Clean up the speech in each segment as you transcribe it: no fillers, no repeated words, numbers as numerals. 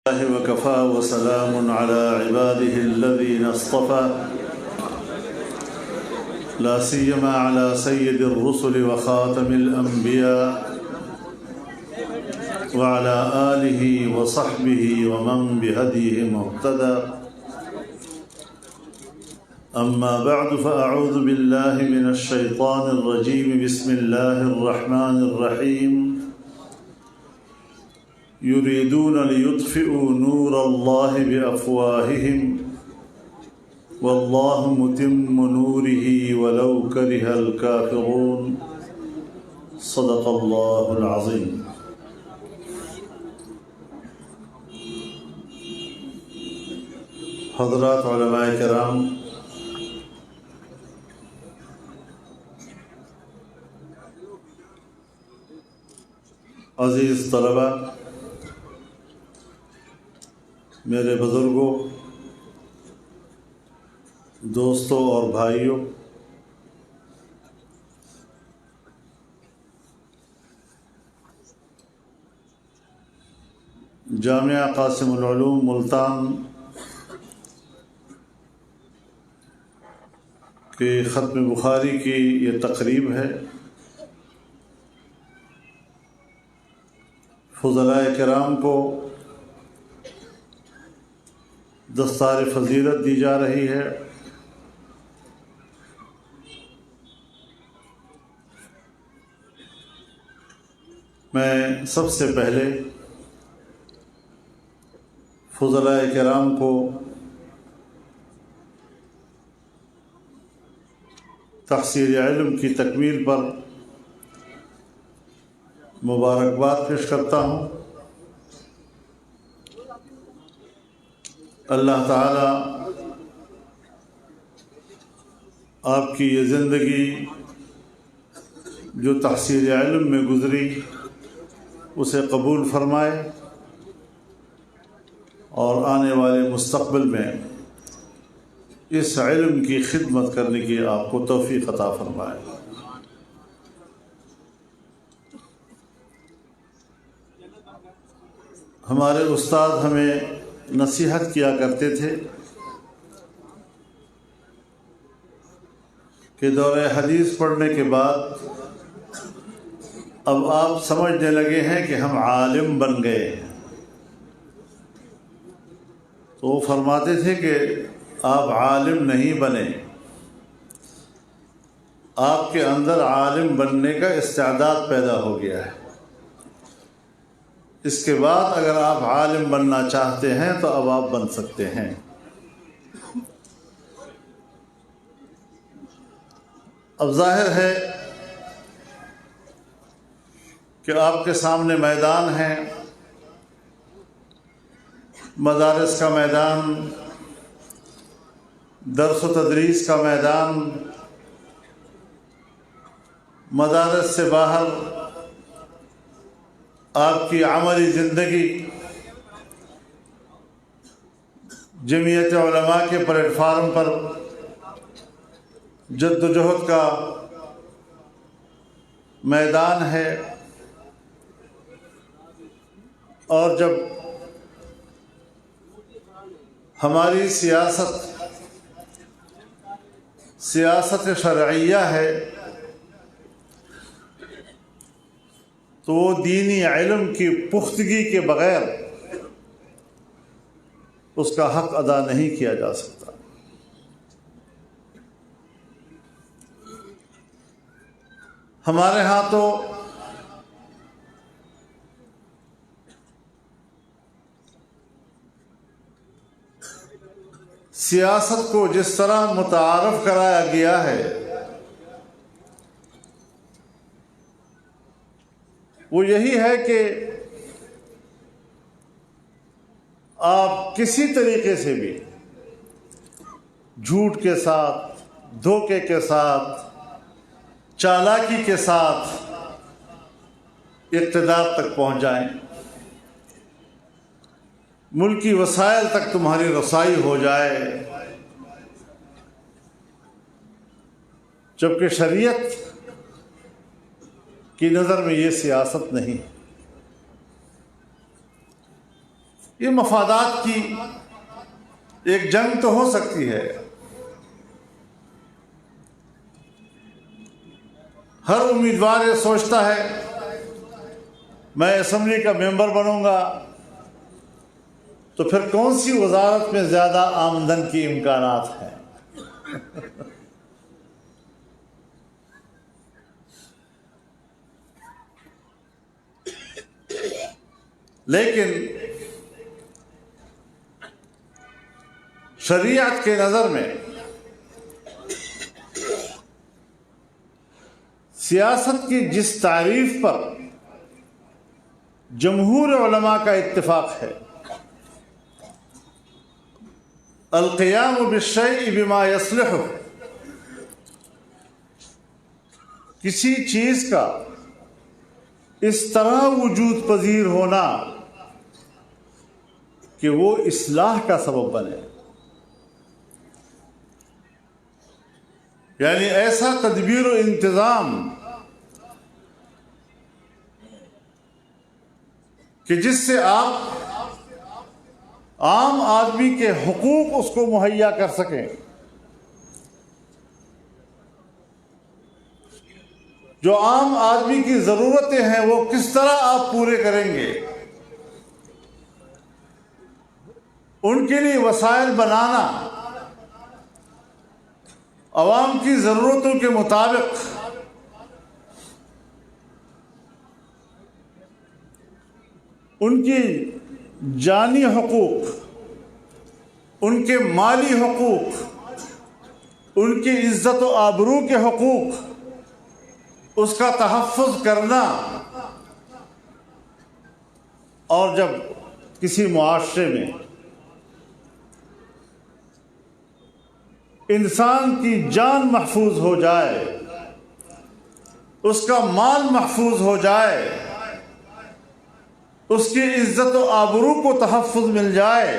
وكفى وسلام على عباده الذين اصطفى لا سيما على سيد الرسل وخاتم الأنبياء وعلى آله وصحبه ومن بهديه مهتدى. أما بعد فأعوذ بالله من الشيطان الرجيم. بسم الله الرحمن الرحيم. يريدون ليطفئوا نور الله بأفواههم والله متم نوره ولو كره الكافرون. صدق الله العظيم. حضرات علماء کرام، عزیز طلبہ، میرے بزرگوں، دوستوں اور بھائیوں، جامعہ قاسم العلوم ملتان کے ختم بخاری کی یہ تقریب ہے۔ فضلاء کرام کو دستار فضیلت دی جا رہی ہے۔ میں سب سے پہلے فضلاء کرام کو تحصیل علم کی تکمیل پر مبارکباد پیش کرتا ہوں۔ اللہ تعالی آپ کی یہ زندگی جو تحصیل علم میں گزری اسے قبول فرمائے اور آنے والے مستقبل میں اس علم کی خدمت کرنے کی آپ کو توفیق عطا فرمائے۔ ہمارے استاد ہمیں نصیحت کیا کرتے تھے کہ دور حدیث پڑھنے کے بعد اب آپ سمجھنے لگے ہیں کہ ہم عالم بن گئے ہیں، تو وہ فرماتے تھے کہ آپ عالم نہیں بنے، آپ کے اندر عالم بننے کا استعداد پیدا ہو گیا ہے۔ اس کے بعد اگر آپ عالم بننا چاہتے ہیں تو اب آپ بن سکتے ہیں۔ اب ظاہر ہے کہ آپ کے سامنے میدان ہے، مدارس کا میدان، درس و تدریس کا میدان، مدارس سے باہر آپ کی عملی زندگی، جمعیت علماء کے پلیٹ فارم پر جد و جہد کا میدان ہے۔ اور جب ہماری سیاست شرعیہ ہے تو وہ دینی علم کی پختگی کے بغیر اس کا حق ادا نہیں کیا جا سکتا۔ ہمارے ہاں تو سیاست کو جس طرح متعارف کرایا گیا ہے وہ یہی ہے کہ آپ کسی طریقے سے بھی جھوٹ کے ساتھ، دھوکے کے ساتھ، چالاکی کے ساتھ اقتدار تک پہنچ جائیں، ملکی وسائل تک تمہاری رسائی ہو جائے، جبکہ شریعت کی نظر میں یہ سیاست نہیں۔ یہ مفادات کی ایک جنگ تو ہو سکتی ہے. ہر امیدوار یہ سوچتا ہے میں اسمبلی کا ممبر بنوں گا تو پھر کون سی وزارت میں زیادہ آمدن کی امکانات ہیں. لیکن شریعت کے نظر میں سیاست کی جس تعریف پر جمہور علماء کا اتفاق ہے، القیام بالشیء بما یصلح، کسی چیز کا اس طرح وجود پذیر ہونا کہ وہ اصلاح کا سبب بنے، یعنی ایسا تدبیر و انتظام کہ جس سے آپ عام آدمی کے حقوق اس کو مہیا کر سکیں، جو عام آدمی کی ضرورتیں ہیں وہ کس طرح آپ پورے کریں گے، ان کے لیے وسائل بنانا عوام کی ضرورتوں کے مطابق ان کی جانی حقوق، ان کے مالی حقوق، ان کی عزت و آبرو کے حقوق، اس کا تحفظ کرنا. اور جب کسی معاشرے میں انسان کی جان محفوظ ہو جائے، اس کا مال محفوظ ہو جائے، اس کی عزت و آبرو کو تحفظ مل جائے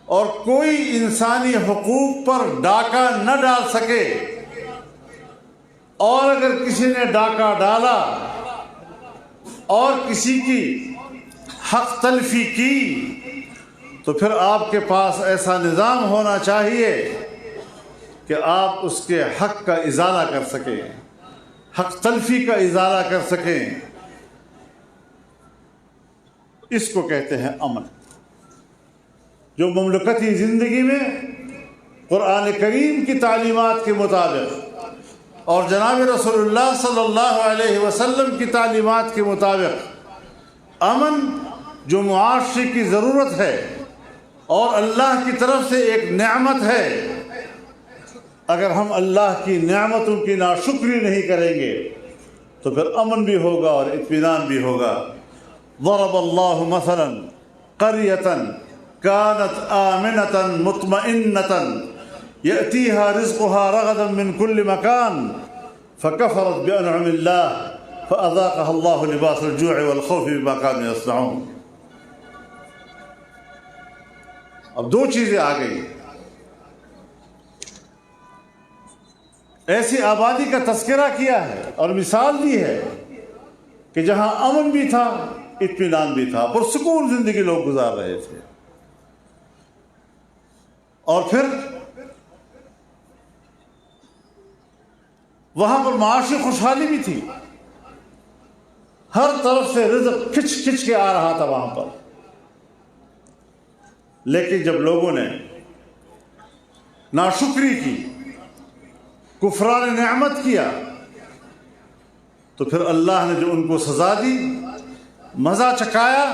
اور کوئی انسانی حقوق پر ڈاکہ نہ ڈال سکے، اور اگر کسی نے ڈاکہ ڈالا اور کسی کی حق تلفی کی تو پھر آپ کے پاس ایسا نظام ہونا چاہیے کہ آپ اس کے حق کا ازالہ کر سکیں، حق تلفی کا ازالہ کر سکیں. اس کو کہتے ہیں امن، جو مملکتی زندگی میں قرآن کریم کی تعلیمات کے مطابق اور جناب رسول اللہ صلی اللہ علیہ وسلم کی تعلیمات کے مطابق امن جو معاشرے کی ضرورت ہے اور اللہ کی طرف سے ایک نعمت ہے، اگر ہم اللہ کی نعمتوں کی ناشکری نہیں کریں گے تو پھر امن بھی ہوگا اور اطمینان بھی ہوگا. ضرب اللہ مثلا قریة كانت آمنة مطمئنة يأتيها رزقها رغدا من كل مكان فكفرت بأنعم الله فأذاقها الله لباس الجوع والخوف بما كانوا يصنعون. اب دو چیزیں آ گئی. ایسی آبادی کا تذکرہ کیا ہے اور مثال دی ہے کہ جہاں امن بھی تھا، اطمینان بھی تھا، پرسکون زندگی لوگ گزار رہے تھے، اور پھر وہاں پر معاشی خوشحالی بھی تھی، ہر طرف سے رزق کھچ کھچ کے آ رہا تھا وہاں پر. لیکن جب لوگوں نے ناشکری کی، کفران نعمت کیا، تو پھر اللہ نے جو ان کو سزا دی، مزہ چکھایا،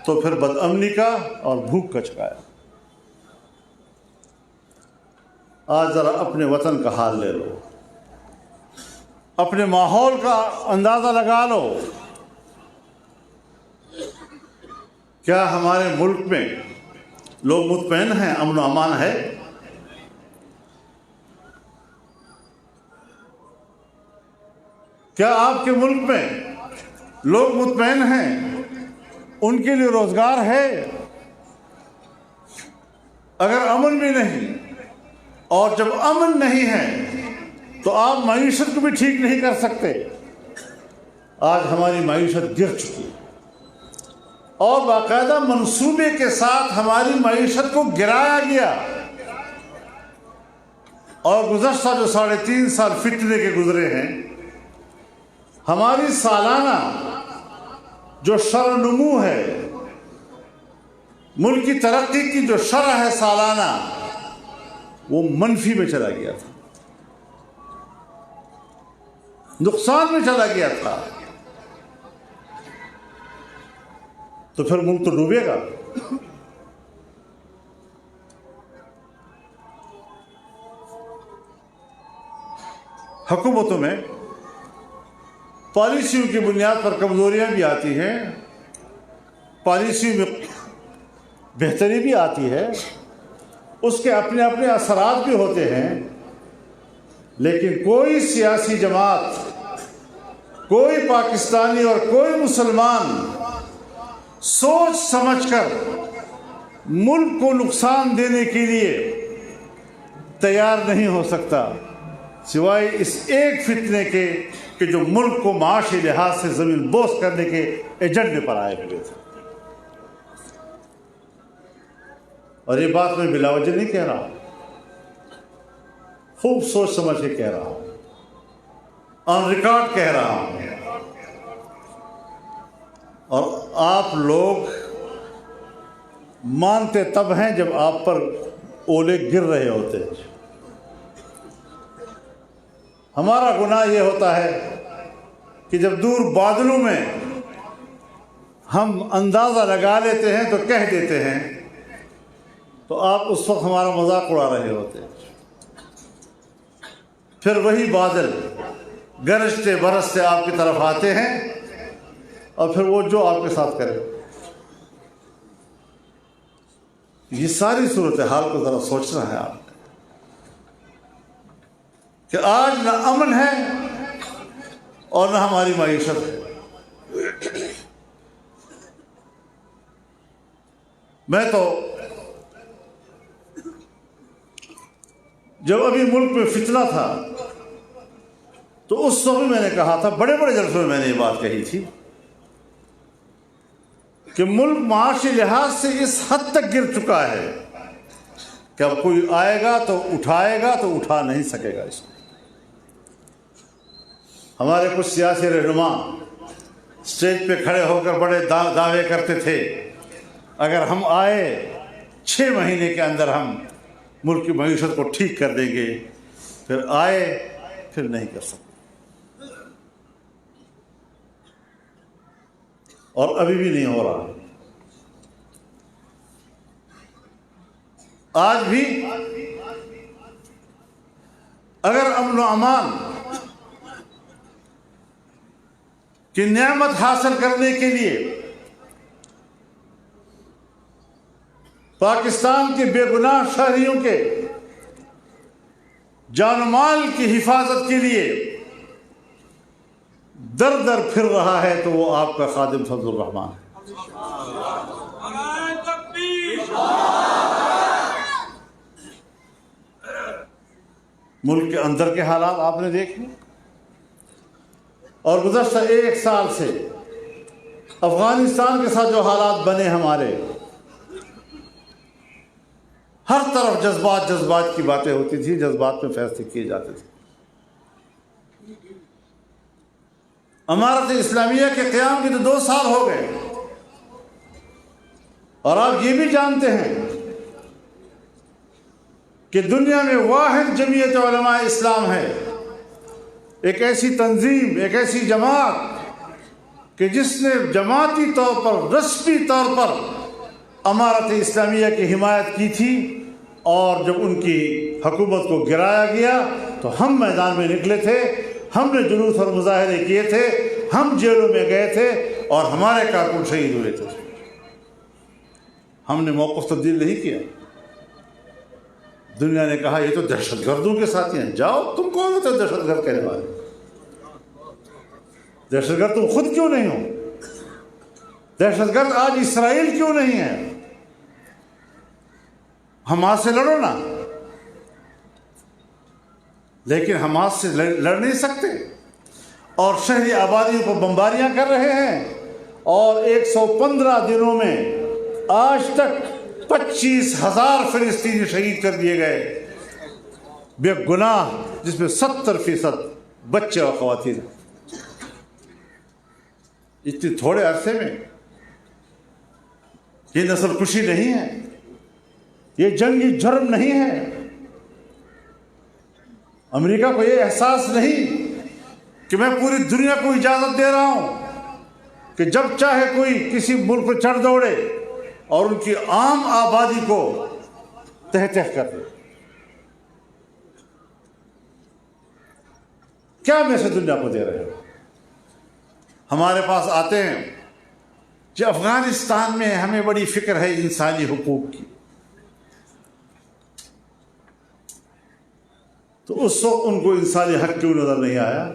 تو پھر بد امنی کا اور بھوک کا چکھایا. آج ذرا اپنے وطن کا حال لے لو، اپنے ماحول کا اندازہ لگا لو. کیا ہمارے ملک میں لوگ مطمئن ہیں، امن و امان ہے؟ کیا آپ کے ملک میں لوگ مطمئن ہیں، ان کے لیے روزگار ہے؟ اگر امن بھی نہیں، اور جب امن نہیں ہے تو آپ معیشت کو بھی ٹھیک نہیں کر سکتے. آج ہماری معیشت گر چکی ہے. اور باقاعدہ منصوبے کے ساتھ ہماری معیشت کو گرایا گیا. اور گزشتہ جو 3.5 سال فتنے کے گزرے ہیں، ہماری سالانہ جو شرح نمو ہے، ملک کی ترقی کی جو شرح ہے سالانہ، وہ منفی میں چلا گیا تھا، نقصان میں چلا گیا تھا. تو پھر ملک تو ڈوبے گا. حکومتوں میں پالیسیوں کی بنیاد پر کمزوریاں بھی آتی ہیں، پالیسی میں بہتری بھی آتی ہے، اس کے اپنے اپنے اثرات بھی ہوتے ہیں. لیکن کوئی سیاسی جماعت، کوئی پاکستانی اور کوئی مسلمان سوچ سمجھ کر ملک کو نقصان دینے کے لیے تیار نہیں ہو سکتا، سوائے اس ایک فتنے کے کہ جو ملک کو معاشی لحاظ سے زمین بوس کرنے کے ایجنڈے پر آئے ہوئے تھے. اور یہ بات میں بلا وجہ نہیں کہہ رہا، خوب سوچ سمجھ کے کہہ رہا ہوں، آن ریکارڈ کہہ رہا ہوں. اور آپ لوگ مانتے تب ہیں جب آپ پر اولے گر رہے ہوتے ہیں. ہمارا گناہ یہ ہوتا ہے کہ جب دور بادلوں میں ہم اندازہ لگا لیتے ہیں تو کہہ دیتے ہیں، تو آپ اس وقت ہمارا مذاق اڑا رہے ہوتے ہیں. پھر وہی بادل گرجتے برستے آپ کی طرف آتے ہیں، اور پھر وہ جو آپ کے ساتھ کرے. یہ ساری صورتحال کو ذرا سوچنا ہے آپ نے کہ آج نہ امن ہے اور نہ ہماری معیشت ہے. میں تو جب ابھی ملک میں فتنہ تھا تو اس وقت میں نے کہا تھا، بڑے بڑے جلسوں میں نے یہ بات کہی تھی کہ ملک معاشی لحاظ سے اس حد تک گر چکا ہے کہ اب کوئی آئے گا تو اٹھائے گا تو اٹھا نہیں سکے گا اس کو. ہمارے کچھ سیاسی رہنما اسٹیج پہ کھڑے ہو کر بڑے دعوے کرتے تھے، اگر ہم آئے 6 مہینے کے اندر ہم ملک کی معیشت کو ٹھیک کر دیں گے. پھر آئے، پھر نہیں کر سکتے. اور ابھی بھی نہیں ہو رہا. آج بھی اگر امن و امان کی نعمت حاصل کرنے کے لیے پاکستان کے بے گناہ شہریوں کے جان و مال کی حفاظت کے لیے در در پھر رہا ہے تو وہ آپ کا خادم فضل الرحمان ہے. ملک کے اندر کے حالات آپ نے دیکھے، اور گزشتہ 1 سال سے افغانستان کے ساتھ جو حالات بنے ہمارے، ہر طرف جذبات کی باتیں ہوتی تھی، جذبات میں فیصلے کیے جاتے تھے. امارت اسلامیہ کے قیام کے تو 2 سال ہو گئے، اور آپ یہ بھی جانتے ہیں کہ دنیا میں واحد جمعیت علماء اسلام ہے، ایک ایسی تنظیم، ایک ایسی جماعت کہ جس نے جماعتی طور پر، رسمی طور پر امارت اسلامیہ کی حمایت کی تھی. اور جب ان کی حکومت کو گرایا گیا تو ہم میدان میں نکلے تھے، ہم نے جلوس اور مظاہرے کیے تھے، ہم جیلوں میں گئے تھے، اور ہمارے کارکن شہید ہوئے تھے. ہم نے موقف تبدیل نہیں کیا. دنیا نے کہا یہ تو دہشت گردوں کے ساتھی ہیں، جاؤ، تم کون ہوتے دہشت گرد کہنے والے؟ دہشت گرد تم خود کیوں نہیں ہو؟ دہشت گرد آج اسرائیل کیوں نہیں ہے؟ حماس سے لڑو نا. لیکن حماس سے لڑ نہیں سکتے، اور شہری آبادیوں پر بمباریاں کر رہے ہیں، اور 115 دنوں میں آج تک 25,000 فلسطینی شہید کر دیے گئے بے گناہ، جس میں 70% بچے اور خواتین ہیں۔ اتنے تھوڑے عرصے میں یہ نسل کشی نہیں ہے، یہ جنگی جرم نہیں ہے۔ امریکہ کو یہ احساس نہیں کہ میں پوری دنیا کو اجازت دے رہا ہوں کہ جب چاہے کوئی کسی ملک پر چڑھ دوڑے اور ان کی عام آبادی کو تہ تہ کر دے۔ کیا میسج دنیا کو دے رہے ہیں؟ ہمارے پاس آتے ہیں کہ افغانستان میں ہمیں بڑی فکر ہے انسانی حقوق کی، تو اس وقت ان کو انسانی حق کیوں نظر نہیں آیا؟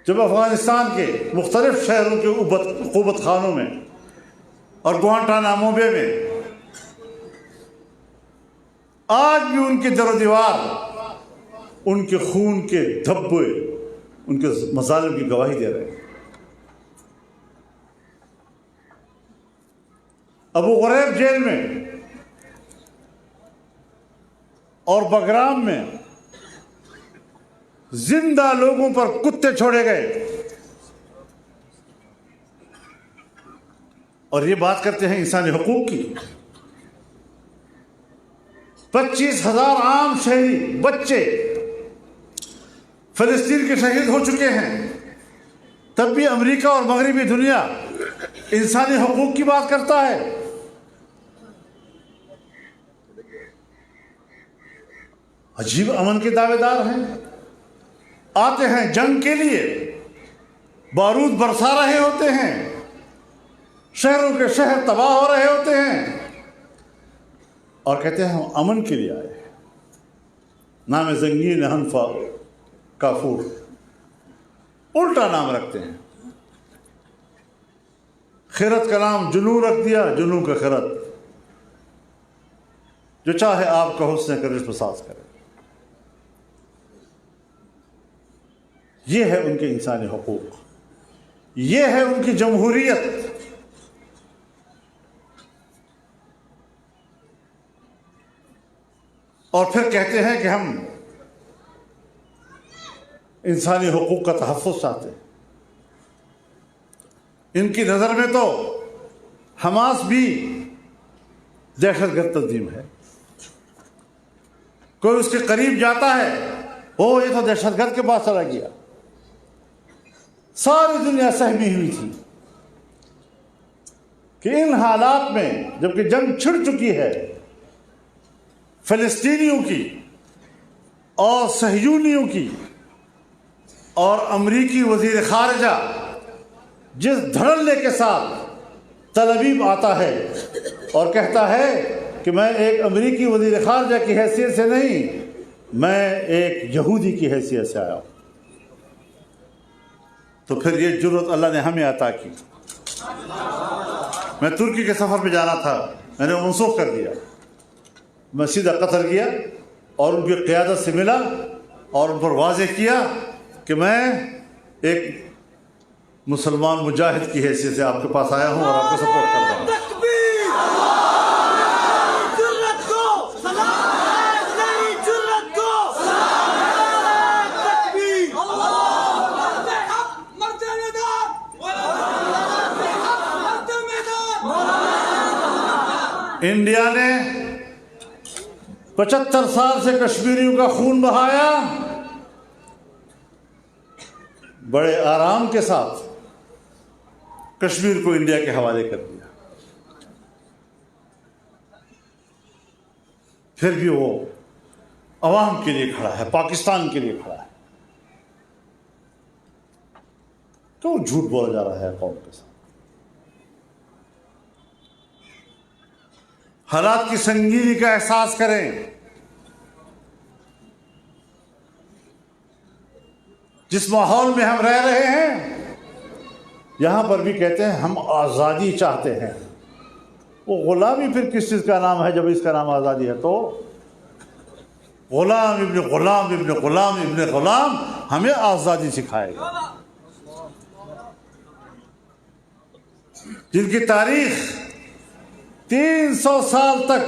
جب افغانستان کے مختلف شہروں کے عقوبت خانوں میں اور گوانٹانامو بے میں آج بھی ان کے در و دیوار ان کے خون کے دھبے ان کے مظالم کی گواہی دے رہے ہیں۔ ابو غریب جیل میں اور بگرام میں زندہ لوگوں پر کتے چھوڑے گئے، اور یہ بات کرتے ہیں انسانی حقوق کی۔ 25,000 عام شہری بچے فلسطین کے شہید ہو چکے ہیں، تب بھی امریکہ اور مغربی دنیا انسانی حقوق کی بات کرتا ہے۔ عجیب امن کے دعوے دار ہیں، آتے ہیں جنگ کے لیے، بارود برسا رہے ہوتے ہیں، شہروں کے شہر تباہ ہو رہے ہوتے ہیں، اور کہتے ہیں ہم امن کے لیے آئے ہیں۔ نام زنگین حنفا کافور، الٹا نام رکھتے ہیں۔ خیرت کا نام جنوں رکھ دیا، جنوں کا خیرت، جو چاہے آپ کا حسن کا رشم ساز کرے۔ یہ ہے ان کے انسانی حقوق، یہ ہے ان کی جمہوریت۔ اور پھر کہتے ہیں کہ ہم انسانی حقوق کا تحفظ چاہتے ہیں۔ ان کی نظر میں تو حماس بھی دہشت گرد تنظیم ہے۔ کوئی اس کے قریب جاتا ہے، او یہ تو دہشت گرد کے پاس چلا گیا۔ ساری دنیا سہمی ہوئی تھی کہ ان حالات میں جبکہ جنگ چھڑ چکی ہے، فلسطینیوں کی اور صہیونیوں کی، اور امریکی وزیر خارجہ جس دھڑلے کے ساتھ تل ابیب آتا ہے اور کہتا ہے کہ میں ایک امریکی وزیر خارجہ کی حیثیت سے نہیں، میں ایک یہودی کی حیثیت سے آیا ہوں، تو پھر یہ جرأت اللہ نے ہمیں عطا کی۔ میں ترکی کے سفر پہ جانا تھا، میں نے منسوخ کر دیا۔ میں سیدھا قطر گیا اور ان کی قیادت سے ملا اور ان پر واضح کیا کہ میں ایک مسلمان مجاہد کی حیثیت سے آپ کے پاس آیا ہوں اور آپ کو سپورٹ کر رہا ہوں۔ انڈیا نے 75 سال سے کشمیریوں کا خون بہایا، بڑے آرام کے ساتھ کشمیر کو انڈیا کے حوالے کر دیا۔ پھر بھی وہ عوام کے لیے کھڑا ہے، پاکستان کے لیے کھڑا ہے۔ تو جھوٹ بولا جا رہا ہے قوم کے ساتھ۔ حالات کی سنگینی کا احساس کریں۔ جس ماحول میں ہم رہ رہے ہیں، یہاں پر بھی کہتے ہیں ہم آزادی چاہتے ہیں۔ وہ غلامی پھر کس چیز کا نام ہے جب اس کا نام آزادی ہے؟ تو غلام ابن غلام ابن غلام ابن غلام ہمیں آزادی سکھائے گا۔ جن کی تاریخ 300 سال تک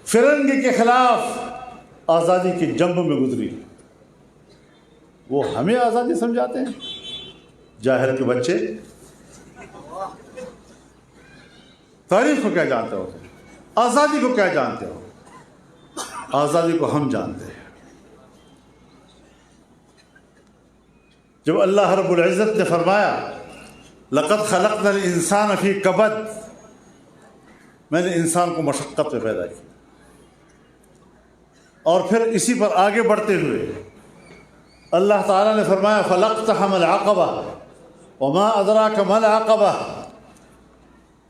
فرنگی کے خلاف آزادی کی جنگ میں گزری، وہ ہمیں آزادی سمجھاتے ہیں؟ جاہل کے بچے تاریخ کو کیا جانتے ہو؟ آزادی کو کیا جانتے ہو؟ آزادی کو ہم جانتے ہیں۔ جب اللہ رب العزت نے فرمایا لقد خلقنا الانسان فی کبد، میں نے انسان کو مشقت میں پیدا کیا، اور پھر اسی پر آگے بڑھتے ہوئے اللہ تعالیٰ نے فرمایا فلاقتحم العقبہ وما ادراک ما العقبہ،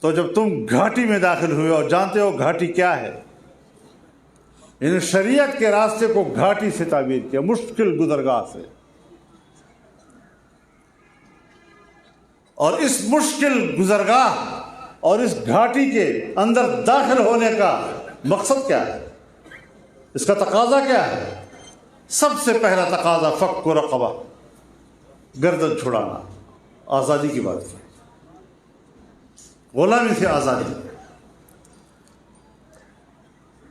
تو جب تم گھاٹی میں داخل ہوئے اور جانتے ہو گھاٹی کیا ہے، یعنی شریعت کے راستے کو گھاٹی سے تعبیر کیا، مشکل گزرگاہ سے، اور اس مشکل گزرگاہ اور اس گھاٹی کے اندر داخل ہونے کا مقصد کیا ہے، اس کا تقاضا کیا ہے؟ سب سے پہلا تقاضا فک رقبہ، گردن چھڑانا، آزادی کی بات کی، غلامی سے آزادی۔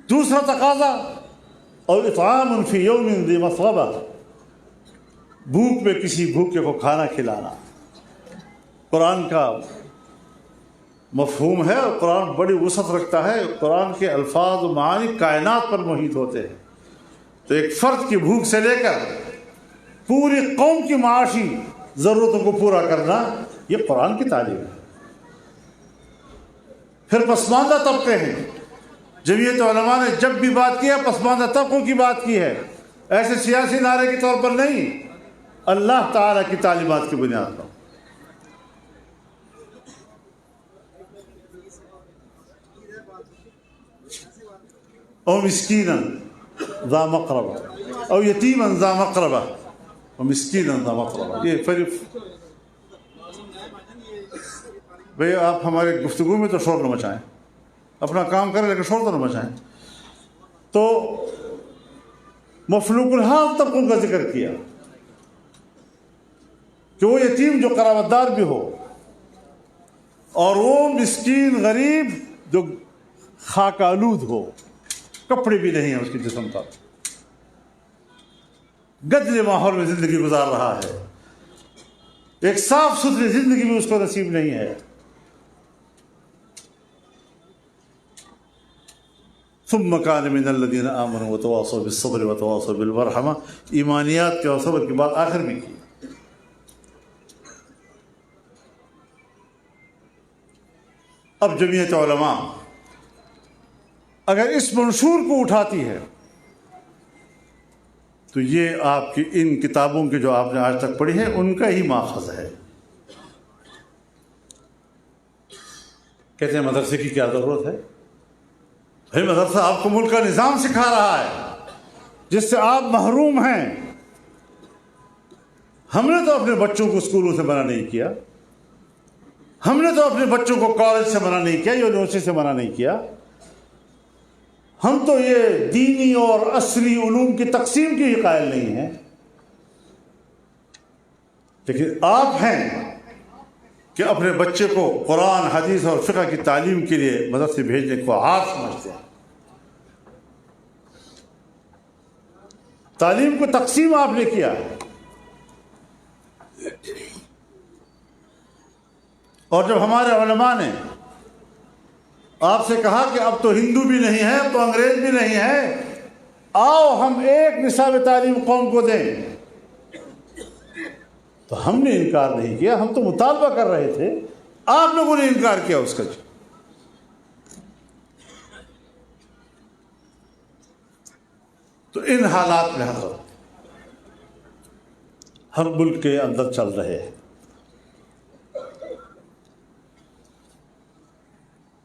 دوسرا تقاضا اور اطعام فی یوم ذی مسغبہ، بھوک میں کسی بھوکے کو کھانا کھلانا۔ قرآن کا مفہوم ہے اور قرآن بڑی وسعت رکھتا ہے، قرآن کے الفاظ و معانی کائنات پر محیط ہوتے ہیں، تو ایک فرد کی بھوک سے لے کر پوری قوم کی معاشی ضرورتوں کو پورا کرنا، یہ قرآن کی تعلیم ہے۔ پھر پسماندہ طبقے ہیں، جمعیت علماء نے جب بھی بات کی ہے پسماندہ طبقوں کی بات کی ہے، ایسے سیاسی نعرے کے طور پر نہیں، اللہ تعالیٰ کی تعلیمات کی بنیاد پر۔ او مسکینا ذا مقربہ او یتیما ذا مقربہ او مسکینا ذا مقربہ، یہ فرق۔ بھئی آپ ہمارے گفتگو میں تو شور نہ مچائیں، اپنا کام کریں لیکن شور تو نہ مچائیں۔ تو مفلوق الحال طبقوں کا ذکر کیا کہ وہ یتیم جو قرابت دار بھی ہو، اور وہ مسکین غریب جو خاک آلود ہو، کپڑے بھی نہیں ہیں اس کے جسم پر، گدلے ماحول میں زندگی گزار رہا ہے، ایک صاف ستھری زندگی بھی اس کو نصیب نہیں ہے۔ ثم كان من الذين آمنوا وتواصوا بالصبر وتواصوا بالمرحمہ، ایمانیات کے اور صبر کی بات آخر میں کی۔ اب جمعیت علماء اگر اس منشور کو اٹھاتی ہے تو یہ آپ کی ان کتابوں کی جو آپ نے آج تک پڑھی ہے ان کا ہی ماخذ ہے۔ کہتے ہیں مدرسے کی کیا ضرورت ہے؟ بھائی مدرسہ آپ کو ملک کا نظام سکھا رہا ہے جس سے آپ محروم ہیں۔ ہم نے تو اپنے بچوں کو اسکولوں سے منع نہیں کیا، ہم نے تو اپنے بچوں کو کالج سے منع نہیں کیا، یونیورسٹی سے منع نہیں کیا، ہم تو یہ دینی اور عصری علوم کی تقسیم کی ہی قائل نہیں ہیں، لیکن آپ ہیں کہ اپنے بچے کو قرآن حدیث اور فقہ کی تعلیم کے لیے مدرسے بھیجنے کو ہاتھ سمجھتے ہیں۔ تعلیم کو تقسیم آپ نے کیا ہے، اور جب ہمارے علماء نے آپ سے کہا کہ اب تو ہندو بھی نہیں ہے، اب تو انگریز بھی نہیں ہے، آؤ ہم ایک نصاب تعلیم قوم کو دیں، تو ہم نے انکار نہیں کیا، ہم تو مطالبہ کر رہے تھے، آپ لوگوں نے انکار کیا اس کا۔ تو ان حالات میں ہر ملک کے اندر چل رہے ہیں،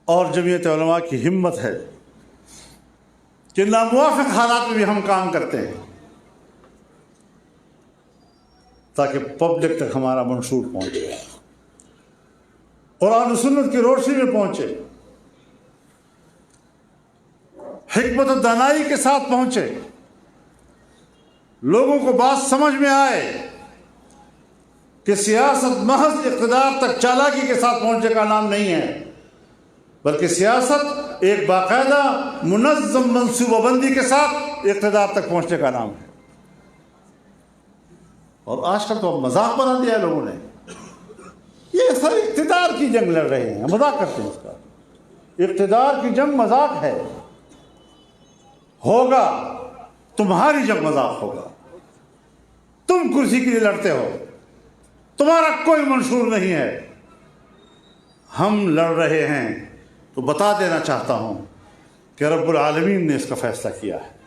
اور جمعیت علماء کی ہمت ہے کہ ناموافق حالات میں بھی ہم کام کرتے ہیں تاکہ پبلک تک ہمارا منشور پہنچے، قرآن و سنت کی روشنی میں پہنچے، حکمت و دانائی کے ساتھ پہنچے، لوگوں کو بات سمجھ میں آئے، کہ سیاست محض اقتدار تک چالاکی کے ساتھ پہنچنے کا نام نہیں ہے، بلکہ سیاست ایک باقاعدہ منظم منصوبہ بندی کے ساتھ اقتدار تک پہنچنے کا نام ہے۔ اور آج کل تو مذاق بنا دیا ہے لوگوں نے، یہ سر اقتدار کی جنگ لڑ رہے ہیں، مذاق کرتے ہیں اس کا۔ اقتدار کی جنگ مذاق ہے، ہوگا تمہاری جنگ مذاق ہوگا۔ تم کرسی کے لیے لڑتے ہو، تمہارا کوئی منشور نہیں ہے، ہم لڑ رہے ہیں۔ تو بتا دینا چاہتا ہوں کہ رب العالمین نے اس کا فیصلہ کیا ہے،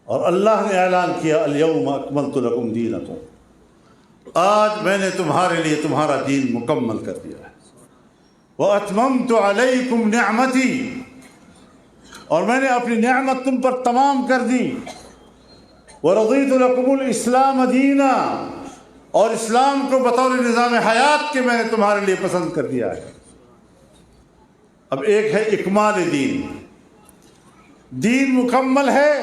اور اللہ نے اعلان کیا الیوم اکملت لکم دینکم، آج میں نے تمہارے لیے تمہارا دین مکمل کر دیا ہے۔ واتممت علیکم نعمتی، اور میں نے اپنی نعمت تم پر تمام کر دی۔ ورضیت لکم الاسلام دینا، اور اسلام کو بطور نظام حیات کے میں نے تمہارے لیے پسند کر دیا ہے۔ اب ایک ہے اکمال دین، دین مکمل ہے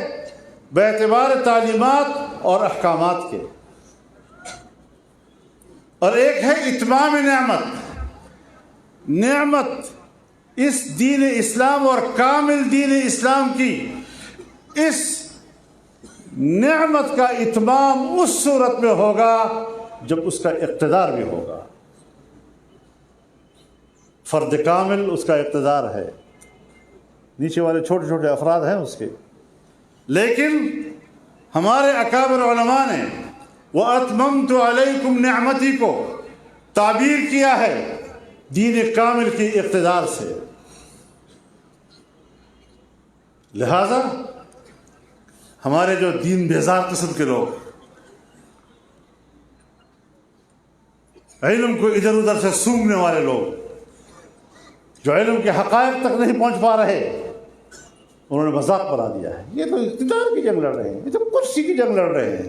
باعتبار تعلیمات اور احکامات کے، اور ایک ہے اتمام نعمت، نعمت اس دین اسلام اور کامل دین اسلام کی اس نعمت کا اتمام اس صورت میں ہوگا جب اس کا اقتدار بھی ہوگا۔ فرد کامل اس کا اقتدار ہے، نیچے والے چھوٹے چھوٹے افراد ہیں اس کے، لیکن ہمارے اکابر علماء نے وَأَتْمَمْتُ عَلَيْكُمْ نِعْمَتِي کو تعبیر کیا ہے دین کامل کی اقتدار سے۔ لہذا ہمارے جو دین بیزار قسم کے لوگ، علم کو ادھر ادھر سے سونگھنے والے لوگ، جو علم کے حقائق تک نہیں پہنچ پا رہے، انہوں نے مذاق بنا دیا ہے۔ یہ تو اقتدار کی جنگ لڑ رہے ہیں، یہ تو کرسی کی جنگ لڑ رہے ہیں۔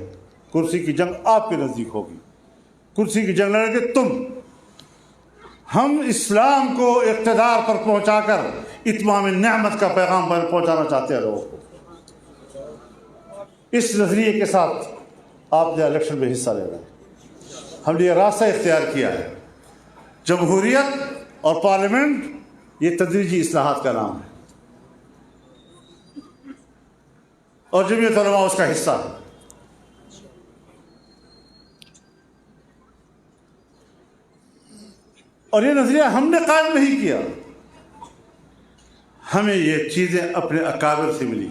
کرسی کی جنگ آپ کے نزدیک ہوگی، کرسی کی جنگ لڑیں گے تم۔ ہم اسلام کو اقتدار پر پہنچا کر اتمام نعمت کا پیغام پر پہنچانا چاہتے ہیں لوگوں کو۔ اس نظریے کے ساتھ آپ نے الیکشن میں حصہ لے رہے ہیں۔ ہم نے یہ راستہ اختیار کیا ہے، جمہوریت اور پارلیمنٹ یہ تدریجی اصلاحات کا نام ہے، اور جمعیت علماء اس کا حصہ ہے۔ اور یہ نظریہ ہم نے قائم نہیں کیا، ہمیں یہ چیزیں اپنے اکابر سے ملی،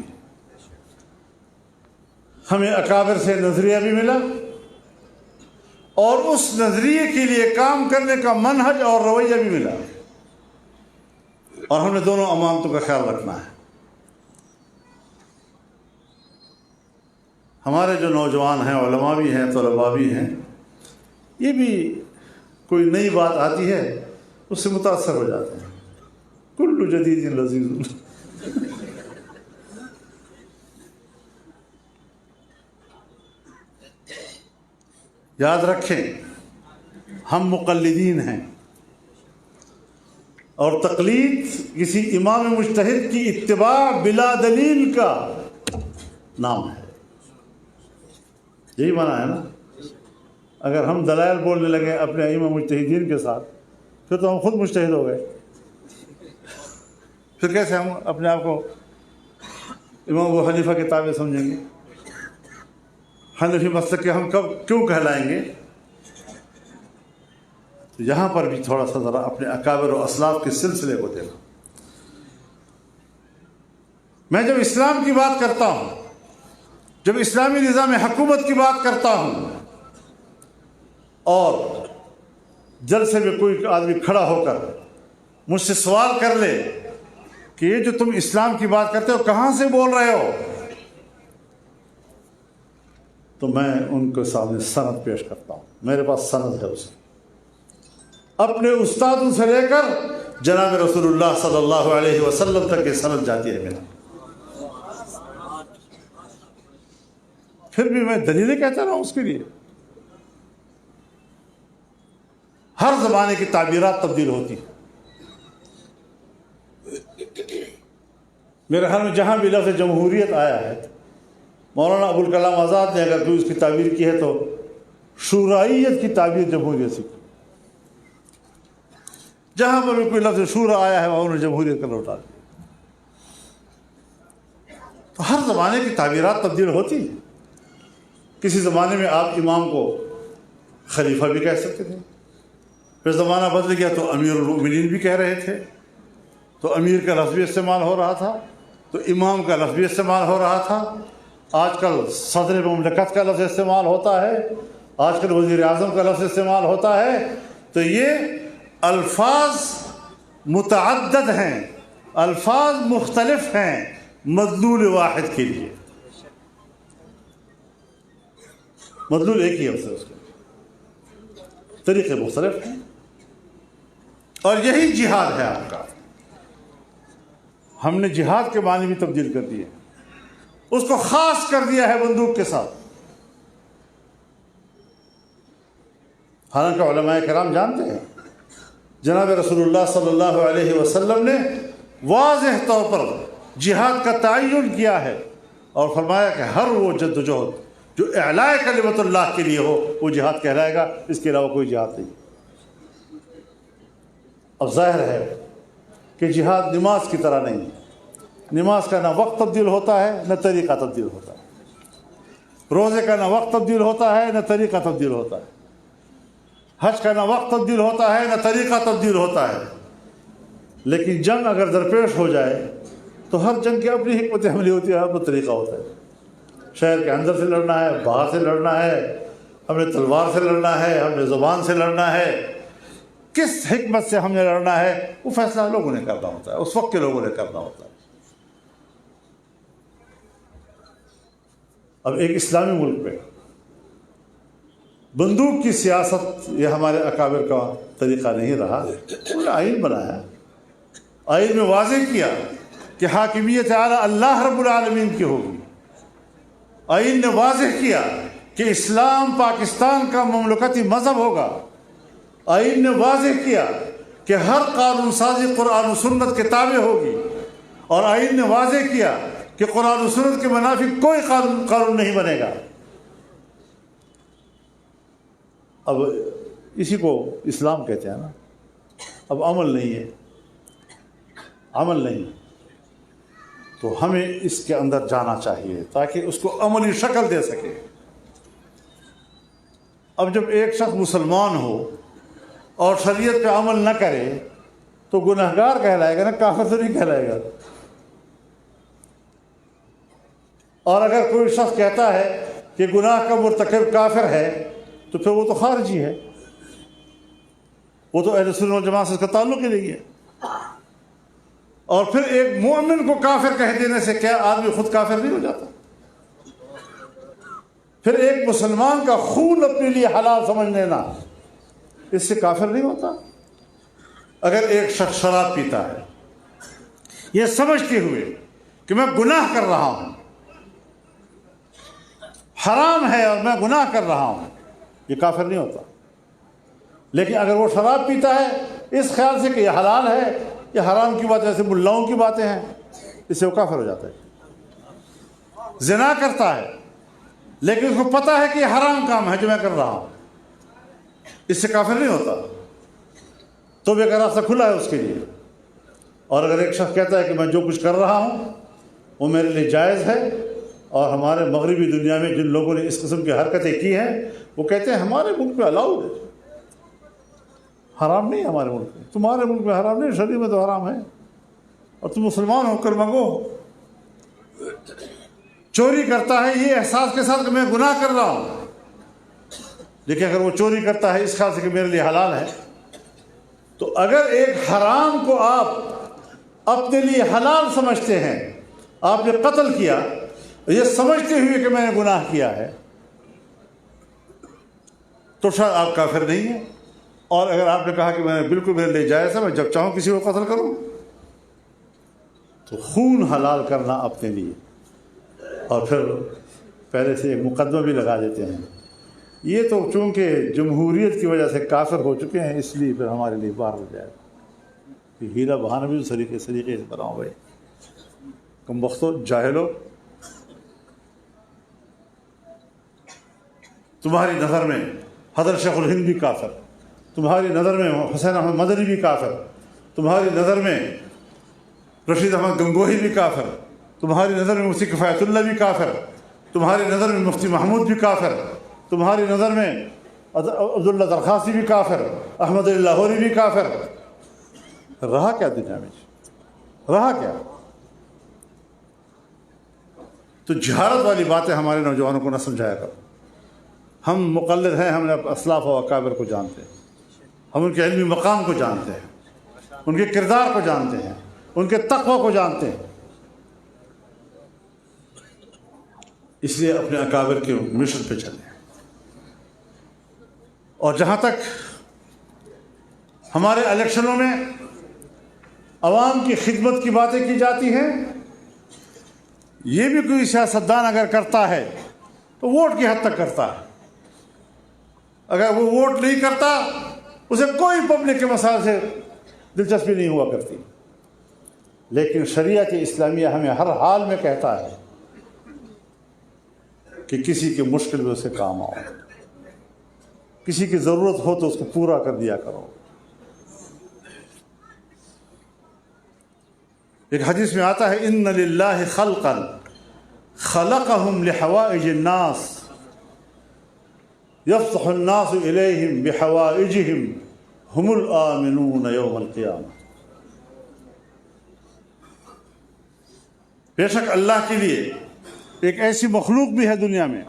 ہمیں اکابر سے نظریہ بھی ملا، اور اس نظریے کے لیے کام کرنے کا منہج اور رویہ بھی ملا، اور ہم نے دونوں امانتوں کا خیال رکھنا ہے۔ ہمارے جو نوجوان ہیں، علماء بھی ہیں، طلباء بھی ہیں، یہ بھی کوئی نئی بات آتی ہے اس سے متاثر ہو جاتے ہیں۔ کل جدید لذیذ، یاد رکھیں ہم مقلدین ہیں، اور تقلید کسی امام مجتہد کی اتباع بلا دلیل کا نام ہے۔ یہی معنی ہے نا۔ اگر ہم دلائل بولنے لگے اپنے ائمہ مجتہدین کے ساتھ، پھر تو ہم خود مجتہد ہو گئے۔ پھر کیسے ہم اپنے آپ کو امام ابو حنیفہ کے تابع سمجھیں گے؟ حنفی مسلک کے ہم کیوں کہلائیں گے؟ تو یہاں پر بھی تھوڑا سا ذرا اپنے اکابر و اسلاف کے سلسلے کو دیکھو۔ میں جب اسلام کی بات کرتا ہوں، جب اسلامی نظام حکومت کی بات کرتا ہوں، اور جلسے میں کوئی آدمی کھڑا ہو کر مجھ سے سوال کر لے کہ یہ جو تم اسلام کی بات کرتے ہو کہاں سے بول رہے ہو، تو میں ان کے سامنے سند پیش کرتا ہوں۔ میرے پاس سند ہے اس کی، اپنے استادوں سے لے کر جناب رسول اللہ صلی اللہ علیہ وسلم تک یہ سند جاتی ہے میرا۔ پھر بھی میں دلیلیں کہتا رہا ہوں اس کے لیے۔ ہر زمانے کی تعبیرات تبدیل ہوتی ہیں۔ میرے خیال میں جہاں بھی لفظ جمہوریت آیا ہے، مولانا ابوالکلام آزاد نے اگر کوئی اس کی تعبیر کی ہے تو شورائیت کی تعبیر جمہوریت سے کی. جہاں پر بھی کوئی لفظ شورا آیا ہے وہاں انہوں نے جمہوریت کا لوٹا دیا. تو ہر زمانے کی تعبیرات تبدیل ہوتی ہیں. کسی زمانے میں آپ امام کو خلیفہ بھی کہہ سکتے تھے، پھر زمانہ بدل گیا تو امیر المؤمنین بھی کہہ رہے تھے، تو امیر کا لفظ بھی استعمال ہو رہا تھا، تو امام کا لفظ بھی استعمال ہو رہا تھا. آج کل صدر مملکت کا لفظ استعمال ہوتا ہے، آج کل وزیر اعظم کا لفظ استعمال ہوتا ہے. تو یہ الفاظ متعدد ہیں، الفاظ مختلف ہیں مدلول واحد کے لیے. مدلول ایک ہی ہے، اس کے طریقے مختلف ہیں. اور یہی جہاد ہے آپ کا. ہم نے جہاد کے معنی بھی تبدیل کر دیے، اس کو خاص کر دیا ہے بندوق کے ساتھ. حالانکہ علماء کرام جانتے ہیں جناب رسول اللہ صلی اللہ علیہ وسلم نے واضح طور پر جہاد کا تعین کیا ہے اور فرمایا کہ ہر وہ جد و جہد جو اعلاء کلمت اللہ کے لیے ہو وہ جہاد کہلائے گا، اس کے علاوہ کوئی جہاد نہیں. اب ظاہر ہے کہ جہاد نماز کی طرح نہیں ہے. نماز کا نہ وقت تبدیل ہوتا ہے نہ طریقہ تبدیل ہوتا ہے. روزے کا نہ وقت تبدیل ہوتا ہے نہ طریقہ تبدیل ہوتا ہے. حج کا نہ وقت تبدیل ہوتا ہے نہ طریقہ تبدیل ہوتا ہے. لیکن جنگ اگر درپیش ہو جائے تو ہر جنگ کی اپنی حکمت عملی ہوتی ہے، اپنا طریقہ ہوتا ہے. شہر کے اندر سے لڑنا ہے، باہر سے لڑنا ہے، ہم نے تلوار سے لڑنا ہے، ہم نے زبان سے لڑنا ہے، کس حکمت سے ہم نے لڑنا ہے وہ فیصلہ لوگوں نے کرنا ہوتا ہے، اس وقت کے لوگوں نے کرنا ہوتا ہے. اب ایک اسلامی ملک میں بندوق کی سیاست یہ ہمارے اکابر کا طریقہ نہیں رہا. انہوں نے آئین بنایا، آئین میں واضح کیا کہ حاکمیت اعلیٰ اللہ رب العالمین کی ہوگی. آئین نے واضح کیا کہ اسلام پاکستان کا مملکتی مذہب ہوگا. آئین نے واضح کیا کہ ہر قانون سازی قرآن و سنت کے تابع ہوگی. اور آئین نے واضح کیا کہ قرآن و سنت کے منافی کوئی قانون نہیں بنے گا. اب اسی کو اسلام کہتے ہیں نا. اب عمل نہیں ہے، عمل نہیں، تو ہمیں اس کے اندر جانا چاہیے تاکہ اس کو عملی شکل دے سکے. اب جب ایک شخص مسلمان ہو اور شریعت پہ عمل نہ کرے تو گنہگار کہلائے گا نا، کافر تو نہیں کہلائے گا. اور اگر کوئی شخص کہتا ہے کہ گناہ کا مرتکب کافر ہے تو پھر وہ تو خارجی ہے، وہ تو اہل سنت والجماعت سے اس کا تعلق ہی نہیں ہے. اور پھر ایک مومن کو کافر کہہ دینے سے کیا آدمی خود کافر نہیں ہو جاتا؟ پھر ایک مسلمان کا خون اپنے لیے حلال سمجھ لینا اس سے کافر نہیں ہوتا. اگر ایک شخص شراب پیتا ہے یہ سمجھتے ہوئے کہ میں گناہ کر رہا ہوں، حرام ہے اور میں گناہ کر رہا ہوں، یہ کافر نہیں ہوتا. لیکن اگر وہ شراب پیتا ہے اس خیال سے کہ یہ حلال ہے، یہ حرام کی باتیں ایسے ملاؤں کی باتیں ہیں، اس سے وہ کافر ہو جاتا ہے. زنا کرتا ہے لیکن اس کو پتہ ہے کہ یہ حرام کام ہے جو میں کر رہا ہوں، اس سے کافر نہیں ہوتا. تو بھی اگر راستہ کھلا ہے اس کے لیے. اور اگر ایک شخص کہتا ہے کہ میں جو کچھ کر رہا ہوں وہ میرے لیے جائز ہے، اور ہمارے مغربی دنیا میں جن لوگوں نے اس قسم کی حرکتیں کی ہیں وہ کہتے ہیں ہمارے ملک میں الاؤڈ ہے، حرام نہیں ہے ہمارے ملک میں. تمہارے ملک میں حرام نہیں، شریعت میں تو حرام ہے، اور تم مسلمان ہو کر مانگو. چوری کرتا ہے یہ احساس کے ساتھ کہ میں گناہ کر رہا ہوں، لیکن اگر وہ چوری کرتا ہے اس خیال سے کہ میرے لیے حلال ہے، تو اگر ایک حرام کو آپ اپنے لیے حلال سمجھتے ہیں، آپ نے قتل کیا یہ سمجھتے ہوئے کہ میں نے گناہ کیا ہے، تو شاید آپ کافر نہیں ہیں. اور اگر آپ نے کہا کہ میں نے بالکل میرے لیے جائز ہے، میں جب چاہوں کسی کو قتل کروں، تو خون حلال کرنا اپنے لیے، اور پھر پہلے سے ایک مقدمہ بھی لگا دیتے ہیں. یہ تو چونکہ جمہوریت کی وجہ سے کافر ہو چکے ہیں اس لیے پھر ہمارے لیے باہر ہو جائے. ہیرا بہانا بھی سلیقے سے بناؤ بھائی، کم بختو جاہلو. تمہاری نظر میں حضرت شیخ الہند بھی کافر، تمہاری نظر میں حسین احمد مدنی بھی کافر، تمہاری نظر میں رشید احمد گنگوہی بھی کافر، تمہاری نظر میں مفتی کفایت اللہ بھی کافر، تمہاری نظر میں مفتی محمود بھی کافر، تمہاری نظر میں عبداللہ درخواسی بھی کافر، احمد علی لاہوری بھی کافر. رہا کیا دنیا میں؟ رہا کیا؟ تو جہالت والی باتیں ہمارے نوجوانوں کو نہ سمجھایا کرو. ہم مقلد ہیں، ہم نے اسلاف و اکابر کو جانتے ہیں، ہم ان کے علمی مقام کو جانتے ہیں، ان کے کردار کو جانتے ہیں، ان کے تقوی کو جانتے ہیں. اس لیے اپنے اکابر کے مشن پہ چلیں. اور جہاں تک ہمارے الیکشنوں میں عوام کی خدمت کی باتیں کی جاتی ہیں، یہ بھی کوئی سیاستدان اگر کرتا ہے تو ووٹ کی حد تک کرتا ہے. اگر وہ ووٹ نہیں کرتا، اسے کوئی پبلک کے مسائل سے دلچسپی نہیں ہوا کرتی. لیکن شریعت اسلامیہ ہمیں ہر حال میں کہتا ہے کہ کسی کی مشکل میں اسے کام آؤ، کسی کی ضرورت ہو تو اس کو پورا کر دیا کرو. ایک حدیث میں آتا ہے ان للہ خلقا خلقهم لحوائج الناس یفتح الناس الیہم بحوائجہم هم الآمنون یوم القیامہ. بے شک اللہ کے لیے ایک ایسی مخلوق بھی ہے دنیا میں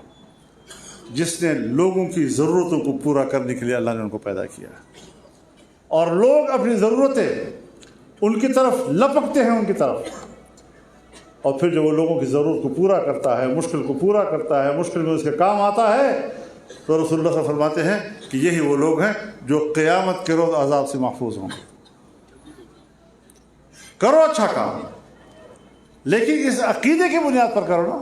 جس نے لوگوں کی ضرورتوں کو پورا کرنے کے لیے اللہ نے ان کو پیدا کیا، اور لوگ اپنی ضرورتیں ان کی طرف لپکتے ہیں، ان کی طرف. اور پھر جب وہ لوگوں کی ضرورت کو پورا کرتا ہے، مشکل کو پورا کرتا ہے، مشکل میں اس کے کام آتا ہے، تو رسول اللہ صلی اللہ علیہ وسلم فرماتے ہیں کہ یہی وہ لوگ ہیں جو قیامت کے روز عذاب سے محفوظ ہوں گے. کرو اچھا کام، لیکن اس عقیدے کی بنیاد پر کرو نا،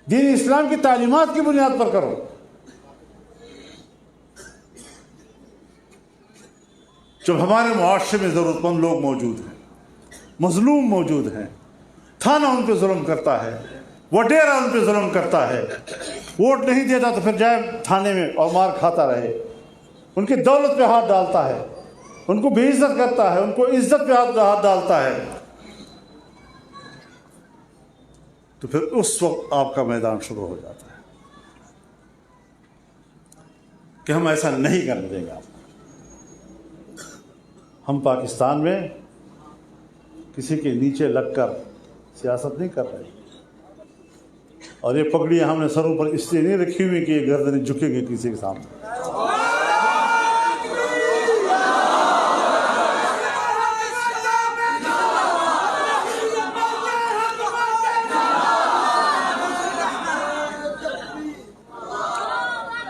دین اسلام کی تعلیمات کی بنیاد پر کرو. جب ہمارے معاشرے میں ضرورت مند لوگ موجود ہیں، مظلوم موجود ہیں، تھانہ ان پہ ظلم کرتا ہے، وڈیرا ان پہ ظلم کرتا ہے، ووٹ نہیں دیتا تو پھر جائے تھانے میں اور مار کھاتا رہے، ان کی دولت پہ ہاتھ ڈالتا ہے، ان کو بے عزت کرتا ہے، ان کو عزت پہ ہاتھ ڈالتا ہے، تو پھر اس وقت آپ کا میدان شروع ہو جاتا ہے کہ ہم ایسا نہیں کرنے دیں گے آپ کو. ہم پاکستان میں کسی کے نیچے لگ کر سیاست نہیں کر رہے، اور یہ پگڑیاں ہم نے سروں پر اس لیے نہیں رکھی ہوئی کہ یہ گردنیں جھکیں گے کسی کے سامنے.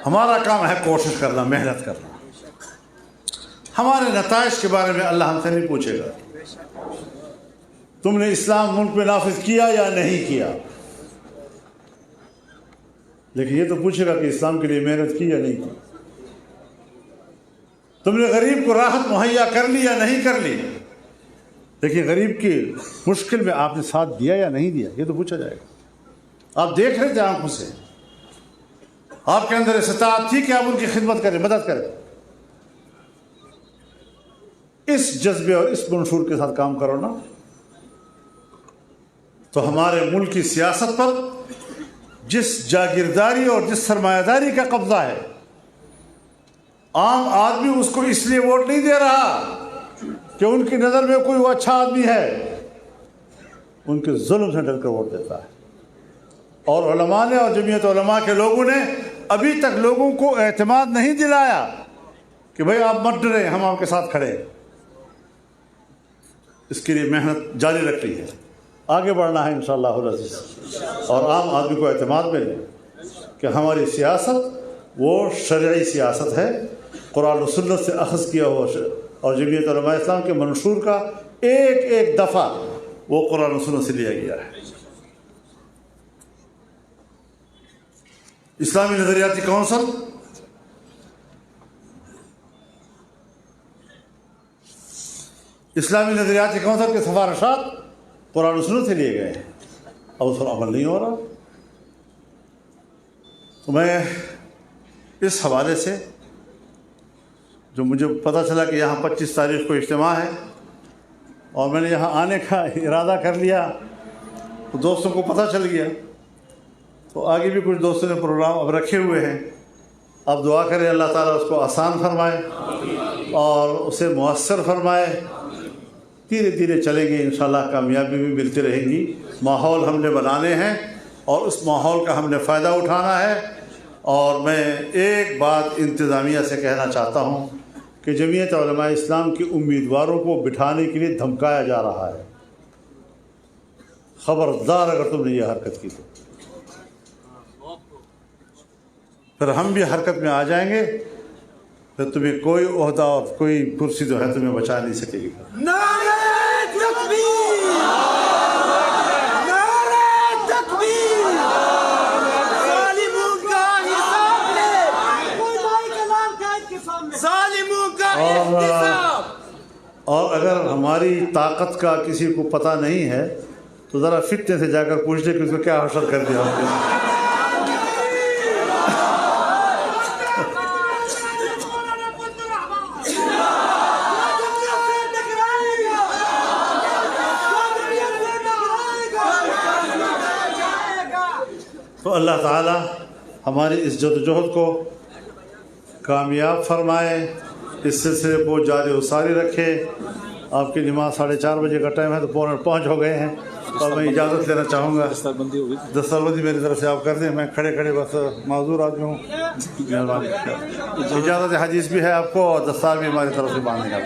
ہمارا کام ہے کوشش کرنا، محنت کرنا. ہمارے نتائج کے بارے میں اللہ ہم سے نہیں پوچھے گا تم نے اسلام ملک میں نافذ کیا یا نہیں کیا، لیکن یہ تو پوچھے گا کہ اسلام کے لیے محنت کی یا نہیں کی، تم نے غریب کو راحت مہیا کر لی یا نہیں کر لی. لیکن غریب کی مشکل میں آپ نے ساتھ دیا یا نہیں دیا، یہ تو پوچھا جائے گا. آپ دیکھ رہے تھے آنکھوں سے، آپ کے اندر استطاعت تھی کہ آپ ان کی خدمت کریں، مدد کریں. اس جذبے اور اس منشور کے ساتھ کام کرو نا، تو ہمارے ملک کی سیاست پر جس جاگیرداری اور جس سرمایہ داری کا قبضہ ہے، عام آدمی اس کو اس لیے ووٹ نہیں دے رہا کہ ان کی نظر میں کوئی وہ اچھا آدمی ہے، ان کے ظلم سے ڈر کر ووٹ دیتا ہے. اور علماء نے اور جمعیت علماء کے لوگوں نے ابھی تک لوگوں کو اعتماد نہیں دلایا کہ بھئی آپ مت ڈریں، ہم آپ کے ساتھ کھڑے ہیں. اس کے لیے محنت جاری رکھنی ہے، آگے بڑھنا ہے انشاءاللہ العزیز، اور عام آدمی کو اعتماد ملے کہ ہماری سیاست وہ شرعی سیاست ہے، قرآن و سنت سے اخذ کیا ہوا، اور جمعیت علماء اسلام کے منشور کا ایک ایک دفعہ وہ قرآن و سنت سے لیا گیا ہے. اسلامی نظریاتی کونسل کے سفارشات قرآن و سنت سے لیے گئے ہیں، اور اس پر عمل نہیں ہو رہا. تو میں اس حوالے سے جو مجھے پتہ چلا کہ یہاں 25 تاریخ کو اجتماع ہے اور میں نے یہاں آنے کا ارادہ کر لیا تو دوستوں کو پتہ چل گیا، تو آگے بھی کچھ دوستوں نے پروگرام اب رکھے ہوئے ہیں. اب دعا کریں اللہ تعالیٰ اس کو آسان فرمائے اور اسے مؤثر فرمائے. دھیرے دھیرے چلیں گے انشاءاللہ، کامیابی بھی ملتی رہے گی. ماحول ہم نے بنانے ہیں اور اس ماحول کا ہم نے فائدہ اٹھانا ہے. اور میں ایک بات انتظامیہ سے کہنا چاہتا ہوں کہ جمعیت علماء اسلام کے امیدواروں کو بٹھانے کے لیے دھمکایا جا رہا ہے. خبردار اگر تم نے یہ حرکت کی تو پھر ہم بھی حرکت میں آ جائیں گے، پھر تمہیں کوئی عہدہ اور کوئی کرسی جو ہے تمہیں بچا نہیں سکے گی. نعرہ تکبیر! نعرہ تکبیر! ظالموں کا حساب لے! ظالموں کا احتساب! اور اگر ہماری طاقت کا کسی کو پتہ نہیں ہے تو ذرا فتنے سے جا کر پوچھ لے کہ اس کو کیا حشر کر دیا ہم نے. تو اللہ تعالی ہماری اس جدوجہد کو کامیاب فرمائے، اس سلسلے کو جاری و ساری رکھے. آپ کی نماز 4:30 بجے کا ٹائم ہے تو پہنچ ہو گئے ہیں، تو میں اجازت لینا چاہوں گا. دستربندی میری طرف سے آپ کر دیں، میں کھڑے کھڑے بس معذور آدمی ہوں. مہربانی. اجازت حدیث بھی ہے آپ کو اور دستار بھی ہماری طرف سے باندھنے کا.